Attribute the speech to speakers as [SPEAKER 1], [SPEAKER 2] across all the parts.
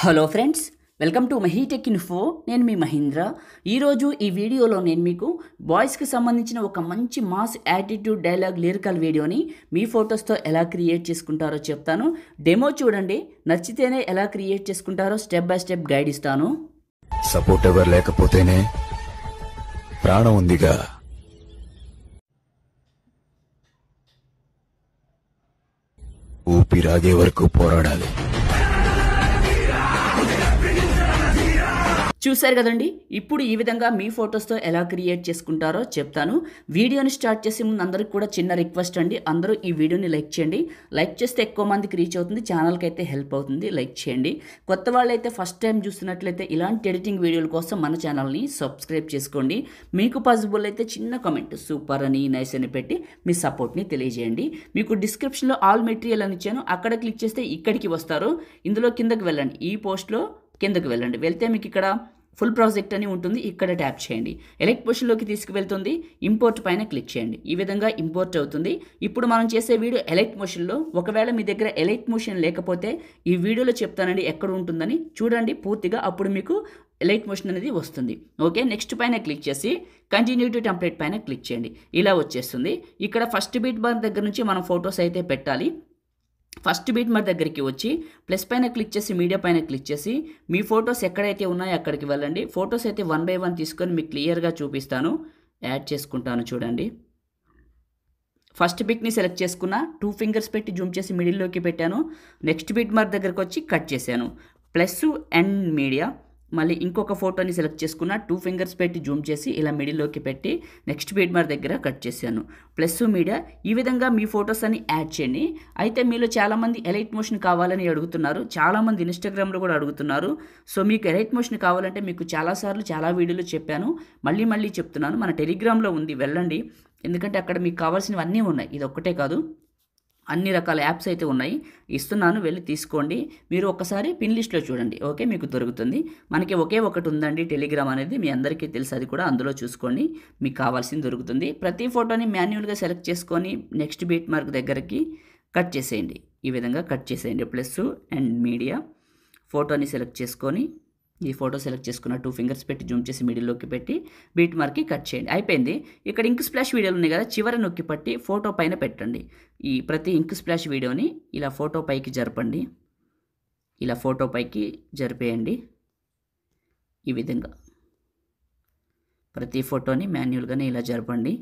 [SPEAKER 1] Hello friends, welcome to MahiTech info. నేను మీ మహేంద్ర. ఈరోజు ఈ వీడియోలో నేను మీకు బాయ్స్కి సంబంధించిన ఒక మంచి మాస్ యాటిట్యూడ్ డైలాగ్ లిరికల్ వీడియోని మీ ఫొటోస్తో ఎలా క్రియేట్ చేసుకుంటారో చెప్తాను. డెమో చూడండి, నచ్చితేనే ఎలా క్రియేట్ చేసుకుంటారో స్టెప్ బై స్టెప్ గైడ్ ఇస్తాను.
[SPEAKER 2] సపోర్ట్ ఎవరు లేకపోతేనే ప్రాణం ఉందిగా. ఊపిరాగే వరకు పోరాడాలి.
[SPEAKER 1] చూశారు కదండి, ఇప్పుడు ఈ విధంగా మీ ఫొటోస్తో ఎలా క్రియేట్ చేసుకుంటారో చెప్తాను. వీడియోని స్టార్ట్ చేసే ముందు అందరికి కూడా చిన్న రిక్వెస్ట్ అండి, అందరూ ఈ వీడియోని లైక్ చేయండి. లైక్ చేస్తే ఎక్కువ మందికి రీచ్ అవుతుంది, ఛానల్కి అయితే హెల్ప్ అవుతుంది. లైక్ చేయండి. కొత్త వాళ్ళైతే ఫస్ట్ టైం చూస్తున్నట్లయితే ఇలాంటి ఎడిటింగ్ వీడియోల కోసం మన ఛానల్ని సబ్స్క్రైబ్ చేసుకోండి. మీకు పాసిబుల్ అయితే చిన్న కామెంట్ సూపర్ అని, నైస్ అని పెట్టి మీ సపోర్ట్ని తెలియజేయండి. మీకు డిస్క్రిప్షన్లో ఆల్ మెటీరియల్ అని ఇచ్చాను, అక్కడ క్లిక్ చేస్తే ఇక్కడికి వస్తారు. ఇందులో కిందకి వెళ్ళండి, ఈ పోస్ట్లో కిందకి వెళ్ళండి. వెళ్తే మీకు ఇక్కడ ఫుల్ ప్రాజెక్ట్ అని ఉంటుంది, ఇక్కడ ట్యాప్ చేయండి. ఎలెక్ట్ పొజిషన్లోకి తీసుకువెళ్తుంది. ఇంపోర్ట్ పైన క్లిక్ చేయండి. ఈ విధంగా ఇంపోర్ట్ అవుతుంది. ఇప్పుడు మనం చేసే వీడియో ఎలెక్ట్ మోషన్లో. ఒకవేళ మీ దగ్గర ఎలెక్ట్ మోషన్ లేకపోతే ఈ వీడియోలో చెప్తానండి ఎక్కడ ఉంటుందని, చూడండి పూర్తిగా, అప్పుడు మీకు ఎలెక్ట్ మోషన్ అనేది వస్తుంది. ఓకే, నెక్స్ట్ పైన క్లిక్ చేసి కంటిన్యూ టు టెంప్లెట్ పైన క్లిక్ చేయండి. ఇలా వచ్చేస్తుంది. ఇక్కడ ఫస్ట్ బీట్ బార్ దగ్గర నుంచి మనం ఫొటోస్ అయితే పెట్టాలి. ఫస్ట్ బీట్ మార్క్ దగ్గరికి వచ్చి ప్లస్ పైన క్లిక్ చేసి మీడియా పైన క్లిక్ చేసి మీ ఫొటోస్ ఎక్కడైతే ఉన్నాయో అక్కడికి వెళ్ళండి. ఫొటోస్ అయితే 1 by 1 తీసుకొని మీకు క్లియర్గా చూపిస్తాను. యాడ్ చేసుకుంటాను చూడండి. ఫస్ట్ పిక్ని సెలెక్ట్ చేసుకున్న 2 ఫింగర్స్ పెట్టి జూమ్ చేసి మిడిల్లోకి పెట్టాను. నెక్స్ట్ బీట్ మార్క్ దగ్గరకు వచ్చి కట్ చేశాను. ప్లస్ అండ్ మీడియా, మళ్ళీ ఇంకొక ఫోటోని సెలెక్ట్ చేసుకున్న 2 ఫింగర్స్ పెట్టి జూమ్ చేసి ఇలా మిడిల్లోకి పెట్టి నెక్స్ట్ బీట్ మార్క్ దగ్గర కట్ చేశాను. Plus media. ఈ విధంగా మీ ఫొటోస్ అని యాడ్ చేయండి. అయితే మీలో చాలామంది ఎలైట్ మోషన్ కావాలని అడుగుతున్నారు, చాలామంది ఇన్స్టాగ్రామ్లో కూడా అడుగుతున్నారు. సో మీకు ఎలైట్ మోషన్ కావాలంటే మీకు చాలాసార్లు చాలా వీడియోలో చెప్పాను, మళ్ళీ చెప్తున్నాను. మన టెలిగ్రామ్లో ఉంది, వెళ్ళండి. ఎందుకంటే అక్కడ మీకు కావాల్సినవన్నీ ఉన్నాయి, ఇది ఒక్కటే కాదు, అన్ని రకాల యాప్స్ అయితే ఉన్నాయి, ఇస్తున్నాను, వెళ్ళి తీసుకోండి. మీరు ఒకసారి పిన్ లిస్ట్లో చూడండి. ఓకే, మీకు దొరుకుతుంది. మనకి ఒకే ఒకటి ఉందండి టెలిగ్రామ్ అనేది, మీ అందరికీ తెలుసు, అది కూడా అందులో చూసుకోండి, మీకు కావాల్సింది దొరుకుతుంది. ప్రతి ఫోటోని మాన్యువల్గా సెలెక్ట్ చేసుకొని నెక్స్ట్ బీట్ మార్క్ దగ్గరికి కట్ చేసేయండి. ఈ విధంగా కట్ చేసేయండి. ప్లస్ అండ్ మీడియా, ఫోటోని సెలెక్ట్ చేసుకొని ఈ ఫోటో సెలెక్ట్ చేసుకున్న 2 ఫింగర్స్ పెట్టి జూమ్ చేసి మిడిల్లోకి పెట్టి బీట్ మార్క్కి కట్ చేయండి. అయిపోయింది. ఇక్కడ ఇంక్ స్ప్లాష్ వీడియోలు ఉన్నాయి కదా, చివరి నొక్కి పట్టి ఫోటో పైన పెట్టండి. ఈ ప్రతి ఇంక్ స్ప్లాష్ వీడియోని ఇలా ఫోటో పైకి జరపండి. ఇలా ఫోటో పైకి జరిపేయండి. ఈ విధంగా ప్రతి ఫోటోని మాన్యువల్గానే ఇలా జరపండి.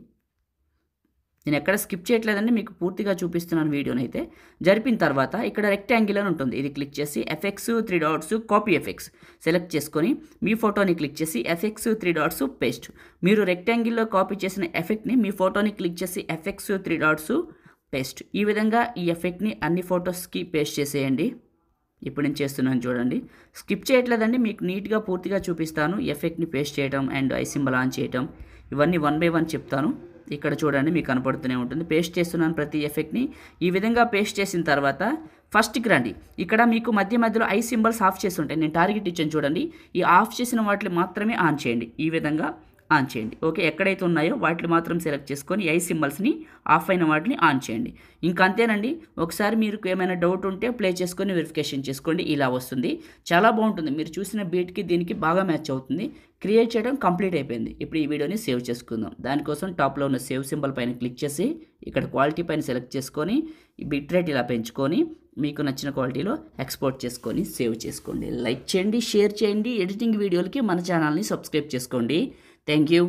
[SPEAKER 1] నేను ఎక్కడ స్కిప్ చేయట్లేదండి, మీకు పూర్తిగా చూపిస్తున్నాను వీడియోని. అయితే జరిపిన తర్వాత ఇక్కడ రెక్టాంగిల్ అని ఉంటుంది, ఇది క్లిక్ చేసి effects 3 dots copy effects select చేసుకొని మీ ఫోటోని క్లిక్ చేసి ఎఫెక్ట్స్ 3 డాట్స్ పేస్ట్. మీరు రెక్టాంగిల్లో కాపీ చేసిన ఎఫెక్ట్ని మీ ఫోటోని క్లిక్ చేసి ఎఫెక్ట్స్ 3 డాట్స్ పేస్ట్. ఈ విధంగా ఈ ఎఫెక్ట్ని అన్ని ఫొటోస్కి పేస్ట్ చేసేయండి. ఇప్పుడు నేను చేస్తున్నాను చూడండి, స్కిప్ చేయట్లేదండి, మీకు నీట్గా పూర్తిగా చూపిస్తాను. ఎఫెక్ట్ని పేస్ట్ చేయడం అండ్ ఐ సింబల్ ఆన్ చేయడం, ఇవన్నీ 1 by 1 చెప్తాను. ఇక్కడ చూడండి, మీకు కనపడుతూనే ఉంటుంది. పేస్ట్ చేస్తున్నాను ప్రతి ఎఫెక్ట్ని. ఈ విధంగా పేస్ట్ చేసిన తర్వాత ఫస్ట్కి రండి. ఇక్కడ మీకు మధ్యలో ఐ సింబల్స్ ఆఫ్ చేసి ఉంటాయి, నేను టార్గెట్ ఇచ్చాను చూడండి. ఈ ఆఫ్ చేసిన వాటిని మాత్రమే ఆన్ చేయండి. ఈ విధంగా ఆన్ చేయండి. ఓకే, ఎక్కడైతే ఉన్నాయో వాటిని మాత్రం సెలెక్ట్ చేసుకొని ఐ సింబల్స్ని ఆఫ్ అయిన వాటిని ఆన్ చేయండి. ఇంకా అంతేనండి. ఒకసారి మీకు ఏమైనా డౌట్ ఉంటే ప్లే చేసుకొని వెరిఫికేషన్ చేసుకోండి. ఇలా వస్తుంది, చాలా బాగుంటుంది. మీరు చూసిన బీట్కి దీనికి బాగా మ్యాచ్ అవుతుంది. క్రియేట్ చేయడం కంప్లీట్ అయిపోయింది. ఇప్పుడు ఈ వీడియోని సేవ్ చేసుకుందాం. దానికోసం టాప్లో ఉన్న సేవ్ సింబల్ పైన క్లిక్ చేసి ఇక్కడ క్వాలిటీ పైన సెలెక్ట్ చేసుకొని బిట్ రేట్ ఇలా పెంచుకొని మీకు నచ్చిన క్వాలిటీలో ఎక్స్పోర్ట్ చేసుకొని సేవ్ చేసుకోండి. లైక్ చేయండి, షేర్ చేయండి. ఎడిటింగ్ వీడియోలకి మన ఛానల్ని సబ్స్క్రైబ్ చేసుకోండి. Thank you.